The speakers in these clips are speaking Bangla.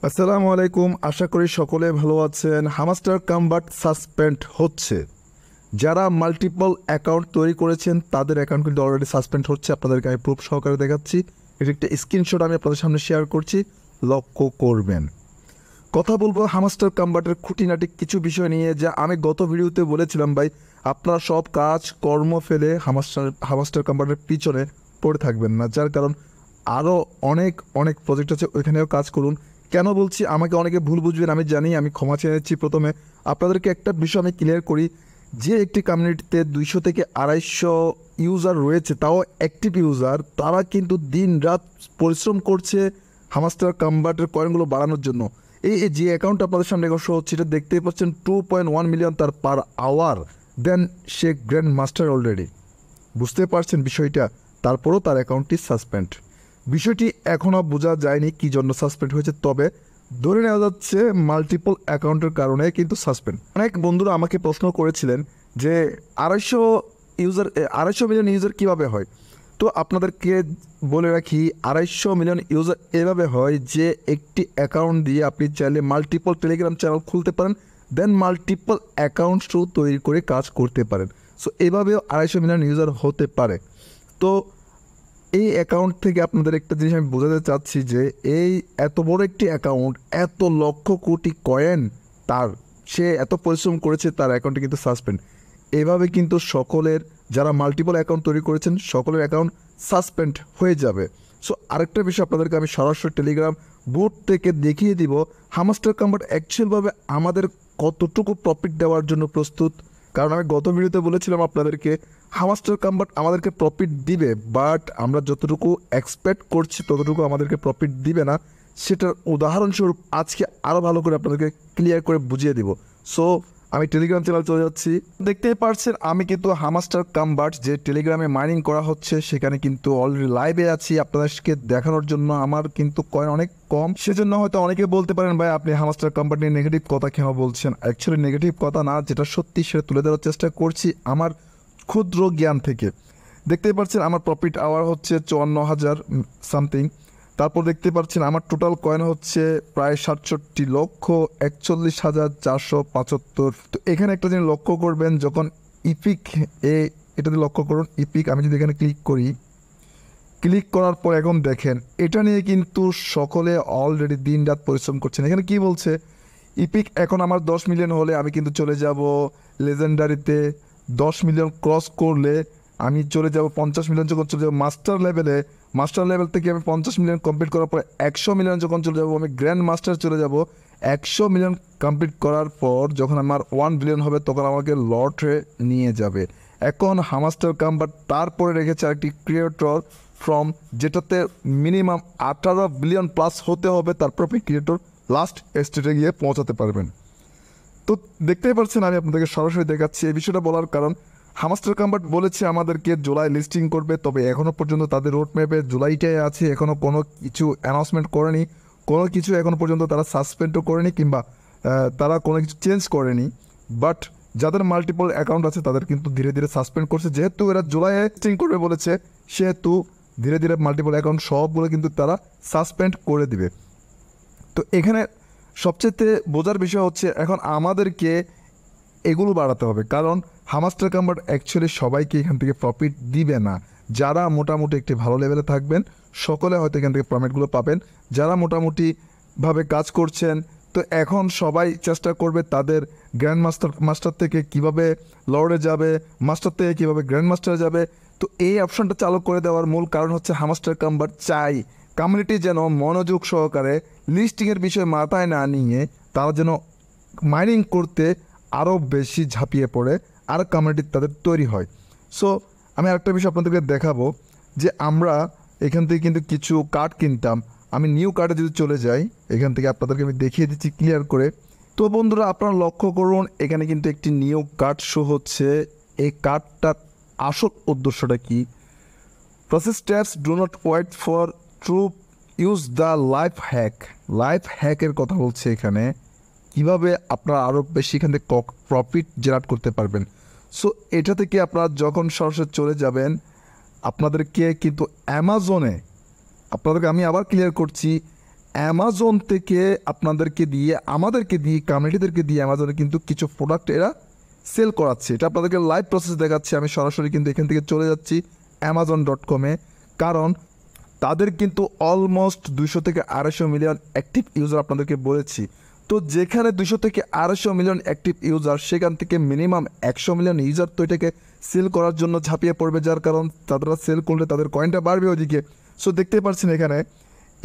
আসসালামু আলাইকুম, আশা করি সকলে ভালো আছেন। হামাস্টার কামবাট সাসপেন্ড হচ্ছে। যারা মাল্টিপল অ্যাকাউন্ট তৈরি করেছেন তাদের অ্যাকাউন্ট কিন্তু অলরেডি সাসপেন্ড হচ্ছে। আপনাদেরকে আমি প্রুফ সহকারে দেখাচ্ছি। এটি একটা স্ক্রিনশট আমি আপনাদের সামনে শেয়ার করছি, লক্ষ্য করবেন। কথা বলবো হামাস্টার কামবাটের খুঁটিনাটি কিছু বিষয় নিয়ে, যা আমি গত ভিডিওতে বলেছিলাম। ভাই, আপনারা সব কাজ কর্ম ফেলে হামাস্টার কামবাটের পিছনে পড়ে থাকবেন না। যার কারণ আরও অনেক অনেক প্রজেক্ট আছে, ওইখানেও কাজ করুন। কেন বলছি, আমাকে অনেকে ভুল বুঝবেন আমি জানি, আমি ক্ষমা চেয়ে নিচ্ছি। প্রথমে আপনাদেরকে একটা বিষয় আমি ক্লিয়ার করি, যে একটি কমিউনিটিতে 200 থেকে 250 ইউজার রয়েছে, তাও অ্যাক্টিভ ইউজার, তারা কিন্তু দিন রাত পরিশ্রম করছে হামাস্টার কামবাটের কয়েনগুলো বাড়ানোর জন্য। এই যে অ্যাকাউন্ট আপনাদের সামনে শো হচ্ছে, এটা দেখতেই পাচ্ছেন 2.1 মিলিয়ন তার পার আওয়ার। দেন সে গ্র্যান্ড মাস্টার অলরেডি, বুঝতে পারছেন বিষয়টা। তারপরও তার অ্যাকাউন্টটি সাসপেন্ড। বিষয়টি এখনও বোঝা যায়নি কী জন্য সাসপেন্ড হয়েছে, তবে ধরে নেওয়া যাচ্ছে মাল্টিপল অ্যাকাউন্টের কারণে কিন্তু সাসপেন্ড। অনেক বন্ধুরা আমাকে প্রশ্ন করেছিলেন যে 250 মিলিয়ন ইউজার কীভাবে হয়। তো আপনাদেরকে বলে রাখি, 250 মিলিয়ন ইউজার এভাবে হয় যে একটি অ্যাকাউন্ট দিয়ে আপনি চাইলে মাল্টিপল টেলিগ্রাম চ্যানেল খুলতে পারেন, দেন মাল্টিপল অ্যাকাউন্ট তৈরি করে কাজ করতে পারেন। সো এভাবেও 250 মিলিয়ন ইউজার হতে পারে। তো এই অ্যাকাউন্ট থেকে আপনাদের একটা জিনিস আমি বোঝাতে চাচ্ছি যে এই এত বড় একটি অ্যাকাউন্ট, এত লক্ষ কোটি কয়েন, তার সে এত পরিশ্রম করেছে, তার অ্যাকাউন্টে কিন্তু সাসপেন্ড। এভাবে কিন্তু সকলের, যারা মাল্টিপল অ্যাকাউন্ট তৈরি করেছেন, সকলের অ্যাকাউন্ট সাসপেন্ড হয়ে যাবে। সো আরেকটা বিষয় আপনাদেরকে আমি সরাসরি টেলিগ্রাম বোর্ড থেকে দেখিয়ে দিব, হামাস্টার কামবাট অ্যাকচুয়ালভাবে আমাদের কতটুকু প্রফিট দেওয়ার জন্য প্রস্তুত। কারণ আমি গত ভিডিওতে বলেছিলাম আপনাদেরকে, হামাস্টার কামবাট আমাদেরকে প্রফিট দিবে, বাট আমরা যতটুকু এক্সপেক্ট করছি ততটুকু আমাদেরকে প্রফিট দিবে না। সেটার উদাহরণস্বরূপ আজকে আরও ভালো করে আপনাদেরকে ক্লিয়ার করে বুঝিয়ে দিব। সো আমি টেলিগ্রাম চ্যানেল চলে যাচ্ছি। দেখতেই পারছেন আমি কিন্তু হামাস্টার কামবাট যে টেলিগ্রামে মাইনিং করা হচ্ছে সেখানে কিন্তু অলরেডি লাইভে আছি আপনাদেরকে দেখানোর জন্য। আমার কিন্তু কয়েন অনেক কম, সেজন্য হয়তো অনেকে বলতে পারেন ভাই আপনি হামাস্টার কামবাট নিয়ে নেগেটিভ কথা কেন বলছেন। অ্যাকচুয়ালি নেগেটিভ কথা না, যেটা সত্যি সেটা তুলে ধরার চেষ্টা করছি আমার ক্ষুদ্র জ্ঞান থেকে। দেখতেই পাচ্ছেন আমার প্রফিট আওয়ার হচ্ছে 54,000 সামথিং। তারপর দেখতে পাচ্ছেন আমার টোটাল কয়েন হচ্ছে প্রায় 67,41,475। তো এখানে একটা জিনিস লক্ষ্য করবেন, যখন ইপিক এটাতে লক্ষ্য করুন, ইপিক আমি যদি এখানে ক্লিক করি, ক্লিক করার পর এখন দেখেন এটা নিয়ে কিন্তু সকলে অলরেডি দিন রাত পরিশ্রম করছেন। এখানে কি বলছে, ইপিক এখন আমার 10 মিলিয়ন হলে আমি কিন্তু চলে যাব লেজেন্ডারিতে। 10 মিলিয়ন ক্রস করলে আমি চলে যাব 50 মিলিয়ন, যখন চলে যাব মাস্টার লেভেলে। মাস্টার লেভেল থেকে আমি 50 মিলিয়ন কমপ্লিট করার পর 100 মিলিয়ন যখন চলে যাব, আমি গ্র্যান্ড মাস্টার চলে যাব। 100 মিলিয়ন কমপ্লিট করার পর যখন আমার 1 বিলিয়ন হবে, তখন আমাকে লটে নিয়ে যাবে। এখন হামাস্টার কামবাট তারপরে রেখেছে আরেকটি ক্রিয়েটর ফ্রম, যেটাতে মিনিমাম 18 বিলিয়ন প্লাস হতে হবে, তারপর আপনি ক্রিয়েটর লাস্ট স্টেটে গিয়ে পৌঁছাতে পারবেন। তো দেখতেই পাচ্ছেন আমি আপনাদেরকে সরাসরি দেখাচ্ছি। এই বিষয়টা বলার কারণ, হামাস্টার কামবাট বলেছে আমাদেরকে জুলাই লিস্টিং করবে, তবে এখনও পর্যন্ত তাদের রোড ম্যাপে জুলাইটাই আছে। এখনও কোনো কিছু অ্যানাউন্সমেন্ট করেনি, কোনো কিছু এখনও পর্যন্ত তারা সাসপেন্ডও করেনি, কিংবা তারা কোনো কিছু চেঞ্জ করেনি। বাট যাদের মাল্টিপল অ্যাকাউন্ট আছে তাদের কিন্তু ধীরে ধীরে সাসপেন্ড করছে। যেহেতু এরা জুলাইয়ে লিস্টিং করবে বলেছে, সেহেতু ধীরে ধীরে মাল্টিপল অ্যাকাউন্ট সবগুলো কিন্তু তারা সাসপেন্ড করে দিবে। তো এখানে সবচেয়ে বোঝার বিষয় হচ্ছে, এখন আমাদেরকে এগুলো বাড়াতে হবে, কারণ হামাস্টার কামবাট অ্যাকচুয়ালি সবাইকে এখান থেকে প্রফিট দিবে না। যারা মোটামুটি একটি ভালো লেভেলে থাকবেন সকলে হয়তো এখান থেকে প্রফিটগুলো পাবেন। যারা মোটামুটিভাবে কাজ করছেন, তো এখন সবাই চেষ্টা করবে তাদের গ্র্যান্ড মাস্টার থেকে কিভাবে লর্ডে যাবে, মাস্টার থেকে কীভাবে গ্র্যান্ড মাস্টারে যাবে। তো এই অপশনটা চালু করে দেওয়ার মূল কারণ হচ্ছে হামাস্টার কামবাট চাই কমিউনিটি যেন মনোযোগ সহকারে লিস্টিংয়ের বিষয়ে মাথায় না নিয়ে তারা যেন মাইনিং করতে আরও বেশি ঝাঁপিয়ে পড়ে, আর কমিউনিটি তাদের তৈরি হয়। সো আমি আরেকটা বিষয় আপনাদেরকে দেখাবো, যে আমরা এখান থেকে কিন্তু কিছু কার্ড কিনতাম। আমি নিউ কার্ডে যদি চলে যাই, এখান থেকে আপনাদেরকে আমি দেখিয়ে দিচ্ছি ক্লিয়ার করে। তো বন্ধুরা আপনারা লক্ষ্য করুন, এখানে কিন্তু একটি নিউ কার্ড শো হচ্ছে। এই কার্ডটার আসল উদ্দেশ্যটা কি? Process steps, do not wait for true, use the life hack. Life হ্যাকের কথা বলছে এখানে, কীভাবে আপনারা আরও বেশি এখান থেকে প্রফিট জেনারেট করতে পারবেন। সো এটা থেকে আপনারা যখন সরাসরি চলে যাবেন, আপনাদেরকে কিন্তু অ্যামাজনে, আপনাদেরকে আমি আবার ক্লিয়ার করছি, অ্যামাজন থেকে আপনাদেরকে দিয়ে আমাদেরকে দিয়ে কমিউনিটিদেরকে দিয়ে অ্যামাজনে কিন্তু কিছু প্রোডাক্ট এরা সেল করাচ্ছে। এটা আপনাদেরকে লাইভ প্রসেস দেখাচ্ছি। আমি সরাসরি কিন্তু এখান থেকে চলে যাচ্ছি amazon.com-এ, কারণ তাদের কিন্তু অলমোস্ট 200 থেকে 250 মিলিয়ন অ্যাক্টিভ ইউজার আপনাদেরকে বলেছি। তো যেখানে 200 থেকে 250 মিলিয়ন অ্যাক্টিভ ইউজার, সেখান থেকে মিনিমাম 100 মিলিয়ন ইউজার তো এটাকে সেল করার জন্য ঝাঁপিয়ে পড়বে, যার কারণ তারা সেল করলে তাদের কয়েনটা বাড়বে ওদিকে। সো দেখতে পাচ্ছেন এখানে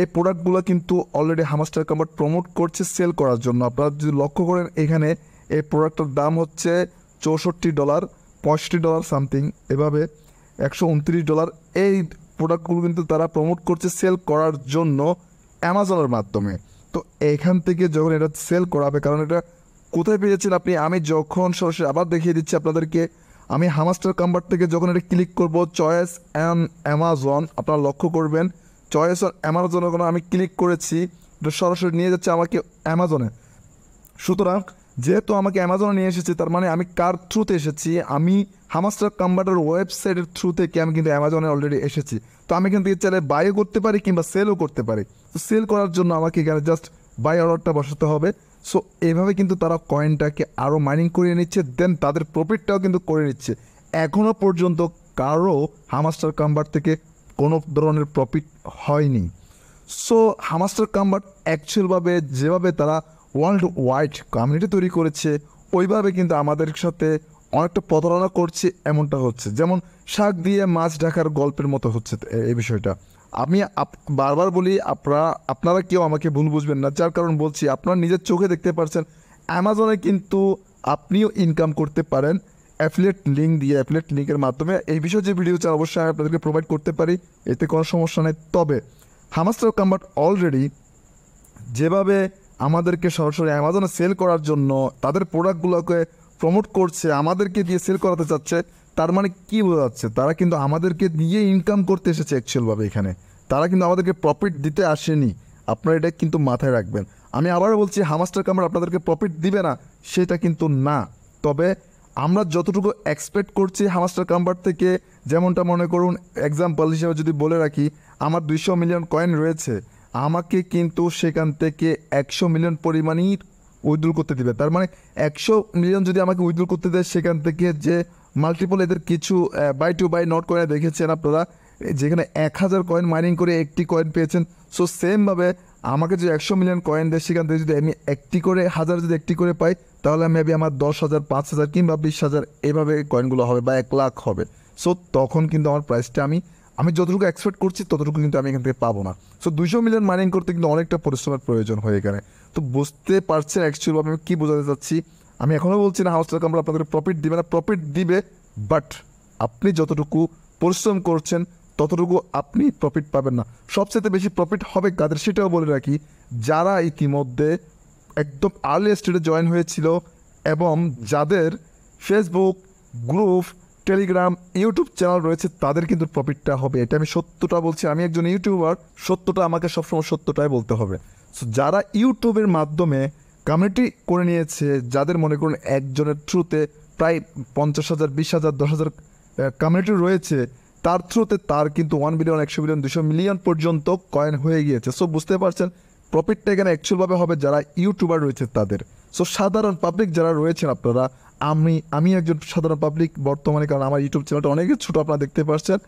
এই প্রোডাক্টগুলো কিন্তু অলরেডি হামাস্টার কম্বাট প্রমোট করছে সেল করার জন্য। আপনারা যদি লক্ষ্য করেন এখানে এই প্রোডাক্টের দাম হচ্ছে $64, $65 সামথিং, এভাবে $129। এই প্রোডাক্টগুলো কিন্তু তারা প্রমোট করছে সেল করার জন্য অ্যামাজনের মাধ্যমে। তো এখান থেকে যখন এটা সেল করাবে, কারণ এটা কোথায় পেয়েছেন আপনি, আমি যখন সরাসরি আবার দেখিয়ে দিচ্ছি আপনাদেরকে, আমি হামাস্টার কম্বাট থেকে যখন এটা ক্লিক করব চয়েস অ্যান্ড অ্যামাজন, আপনারা লক্ষ্য করবেন চয়েস অন অ্যামাজনের কোনো আমি ক্লিক করেছি, এটা সরাসরি নিয়ে যাচ্ছে আমাকে অ্যামাজনে। সুতরাং যেহেতু আমাকে অ্যামাজনে নিয়ে এসেছে, তার মানে আমি কার থ্রুতে এসেছি, আমি হামাস্টার কম্বাটের ওয়েবসাইটের থ্রু থেকে আমি কিন্তু অ্যামাজনে অলরেডি এসেছি। তো আমি এখান থেকে চাইলে বাইও করতে পারি কিংবা সেলও করতে পারি। তো সেল করার জন্য আমাকে এখানে জাস্ট বাই অর্ডারটা বসাতে হবে। সো এভাবে কিন্তু তারা কয়েনটাকে আরও মাইনিং করিয়ে নিচ্ছে, দেন তাদের প্রফিটটাও কিন্তু করে নিচ্ছে। এখনও পর্যন্ত কারো হামাস্টার কম্বাট থেকে কোনো ধরনের প্রফিট হয়নি। সো হামাস্টার কম্বাট অ্যাকচুয়ালভাবে যেভাবে তারা ওয়ার্ল্ড ওয়াইড কমিউনিটি তৈরি করেছে, ওইভাবে কিন্তু আমাদের সাথে অনেকটা প্রতারণা করছে, এমনটা হচ্ছে। যেমন শাক দিয়ে মাছ ঢাকার গল্পের মতো হচ্ছে এই বিষয়টা। আমি বারবার বলি, আপনারা কেউ আমাকে ভুল বুঝবেন না, যার কারণ বলছি আপনারা নিজের চোখে দেখতে পাচ্ছেন অ্যামাজনে কিন্তু আপনিও ইনকাম করতে পারেন অ্যাফিলিয়েট লিঙ্ক দিয়ে, অ্যাফিলিয়েট লিঙ্কের মাধ্যমে। এই বিষয়ে যে ভিডিও চাই অবশ্যই আমি আপনাদেরকে প্রোভাইড করতে পারি, এতে কোনো সমস্যা নেই। তবে হামাস্টার কম্বাট অলরেডি যেভাবে আমাদেরকে সরাসরি অ্যামাজনে সেল করার জন্য তাদের প্রোডাক্টগুলোকে প্রমোট করছে, আমাদেরকে দিয়ে সেল করাতে চাচ্ছে, তার মানে কী বোঝা যাচ্ছে, তারা কিন্তু আমাদেরকে দিয়ে ইনকাম করতে এসেছে অ্যাকচুয়ালভাবে। এখানে তারা কিন্তু আমাদেরকে প্রফিট দিতে আসেনি, আপনারা এটা কিন্তু মাথায় রাখবেন। আমি আবারও বলছি, হামাস্টার কম্বাট আপনাদেরকে প্রফিট দিবে না সেটা কিন্তু না। তবে আমরা যতটুকু এক্সপেক্ট করছি হামাস্টার কম্বাট থেকে, যেমনটা মনে করুন এক্সাম্পল হিসেবে যদি বলে রাখি, আমার 200 মিলিয়ন কয়েন রয়েছে, আমাকে কিন্তু সেখান থেকে 100 মিলিয়ন পরিমাণই উইথড্রল করতে দিবে। তার মানে 100 মিলিয়ন যদি আমাকে উইথড্রল করতে দেয়, সেখান থেকে যে মাল্টিপল এদের কিছু বাই টু বাই নট কয়েনে দেখেছেন আপনারা, যেখানে 1000 কয়েন মাইনিং করে একটি কয়েন পেয়েছেন। সো সেমভাবে আমাকে যে 100 মিলিয়ন কয়েন দেয়, সেখান থেকে যদি আমি একটি করে যদি একটি করে পাই, তাহলে মেবি আমার 10,000, 5,000 কিংবা 20,000 এভাবে কয়েনগুলো হবে, বা 1 লাখ হবে। সো তখন কিন্তু আমার প্রাইসটা আমি যতটুকু এক্সপেক্ট করছি ততটুকু কিন্তু আমি এখান থেকে পাবো না। সো 200 মিলিয়ন মাইনিং করতে কিন্তু অনেকটা পরিশ্রমের প্রয়োজন হয় এখানে। তো বুঝতে পারছেন অ্যাকচুয়ালি আমি কী বোঝাতে চাচ্ছি। আমি এখনও বলছি না হাউস কম্বাট আপনাদের প্রফিট দিবে না, প্রফিট দিবে, বাট আপনি যতটুকু পরিশ্রম করছেন ততটুকু আপনি প্রফিট পাবেন না। সবচেয়ে বেশি প্রফিট হবে কাদের সেটাও বলে রাখি, যারা ইতিমধ্যে একদম আর্লি স্টেজে জয়েন হয়েছিল এবং যাদের Facebook group, Telegram, YouTube channel রয়েছে, তাদের কিন্তু প্রফিটটা হবে। এটা আমি সত্যটা বলছি, আমি একজন ইউটিউবার, সত্যটা আমাকে সবসময় সত্যটাই বলতে হবে। সো যারা ইউটিউবের মাধ্যমে কমিউনিটি করে নিয়েছে, যাদের মনে করুন একজনের থ্রুতে প্রায় 50,000, 20,000, 10,000 কমিউনিটি রয়েছে, তার থ্রুতে তার কিন্তু 1 বিলিয়ন, 100 মিলিয়ন, 200 মিলিয়ন পর্যন্ত কয়েন হয়ে গিয়েছে। সো বুঝতে পারছেন প্রফিটটা এখানে অ্যাকচুয়ালভাবে হবে যারা ইউটিউবার রয়েছে তাদের। সো সাধারণ পাবলিক যারা রয়েছেন আপনারা, আমি একজন সাধারণ পাবলিক বর্তমানে, কারণ আমার ইউটিউব চ্যানেলটা অনেক ছোটো আপনারা দেখতে পাচ্ছেন।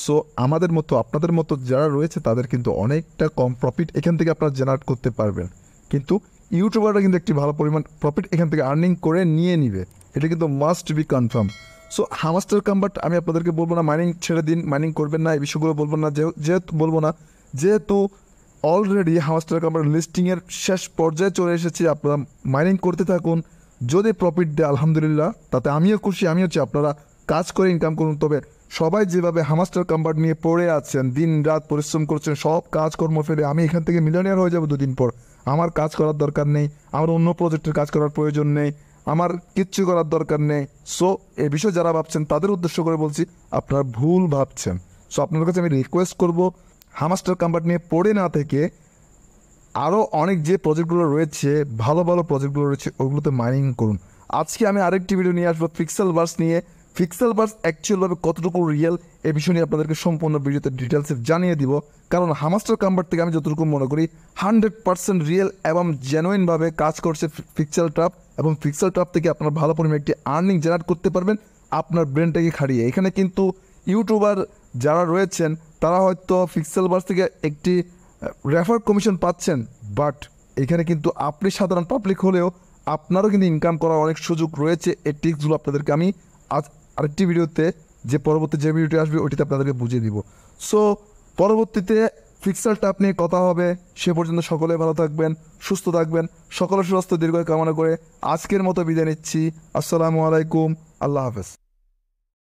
সো আমাদের মতো আপনাদের মতো যারা রয়েছে তাদের কিন্তু অনেকটা কম প্রফিট এখান থেকে আপনারা জেনারেট করতে পারবেন, কিন্তু ইউটিউবাররা কিন্তু একটি ভালো পরিমাণ প্রফিট এখান থেকে আর্নিং করে নিয়ে নিবে, এটা কিন্তু must be confirm. So hamster combat আমি আপনাদেরকে বলবো না মাইনিং ছেড়ে দিন, মাইনিং করবেন না, এই বিষয়গুলো বলবো না, যেহেতু অলরেডি হামাস্টার কম্বাট লিস্টিংয়ের শেষ পর্যায়ে চলে এসেছি। আপনারা মাইনিং করতে থাকুন, যদি প্রফিট দেয় আলহামদুলিল্লাহ, তাতে আমিও খুশি, আমিও চাই আপনারা কাজ করে ইনকাম করুন। তবে সবাই যেভাবে হামাস্টার কম্বাট নিয়ে পড়ে আছেন, দিন রাত পরিশ্রম করছেন, সব কাজকর্ম ফেলে আমি এখান থেকে মিলিয়নিয়ার হয়ে যাবো 2 দিন পর, আমার কাজ করার দরকার নেই, আমার অন্য প্রজেক্টের কাজ করার প্রয়োজন নেই, আমার কিচ্ছু করার দরকার নেই। সো এ বিষয়ে যারা ভাবছেন তাদের উদ্দেশ্য করে বলছি, আপনারা ভুল ভাবছেন। সো আপনাদের কাছে আমি রিকোয়েস্ট করব, হামাস্টার কম্বাট নিয়ে পড়ে না থেকে আরও অনেক যে প্রজেক্টগুলো রয়েছে, ভালো ভালো প্রজেক্টগুলো রয়েছে, ওগুলোতে মাইনিং করুন। আজকে আমি আরেকটি ভিডিও নিয়ে আসবো পিক্সেলভার্স নিয়ে, পিক্সেলভার্স অ্যাকচুয়ালভাবে কতটুকু রিয়েল এ বিষয় নিয়ে আপনাদেরকে সম্পূর্ণ ভিডিওতে ডিটেলসে জানিয়ে দিব। কারণ হামাস্টার কাম্বার থেকে আমি যতটুকু মনে করি 100% রিয়েল এবং জেনুইনভাবে কাজ করছে পিক্সেল ট্র্যাপ, এবং পিক্সেল ট্র্যাপ থেকে আপনারা ভালো পরিমাণে একটি আর্নিং জেনারেট করতে পারবেন আপনার ব্রেনটাকে খাড়িয়ে। এখানে কিন্তু ইউটিউবার যারা রয়েছেন তারা হয়তো পিক্সেলভার্স থেকে একটি রেফার কমিশন পাচ্ছেন, বাট এখানে কিন্তু আপনি সাধারণ পাবলিক হলেও আপনারও কিন্তু ইনকাম করার অনেক সুযোগ রয়েছে। এই টিপসগুলো আপনাদেরকে আমি আজ আরেকটি ভিডিওতে, যে পরবর্তী যে ভিডিওটি আসবে ওটিতে আপনাদেরকে বুঝিয়ে দিব। সো পরবর্তীতে পিক্সেল ট্র্যাপ নিয়ে কথা হবে। সে পর্যন্ত সকলে ভালো থাকবেন, সুস্থ থাকবেন, সকলের সুস্বাস্থ্য দীর্ঘ কামনা করে আজকের মতো বিদায় নিচ্ছি। আসসালামু আলাইকুম, আল্লাহ হাফেজ।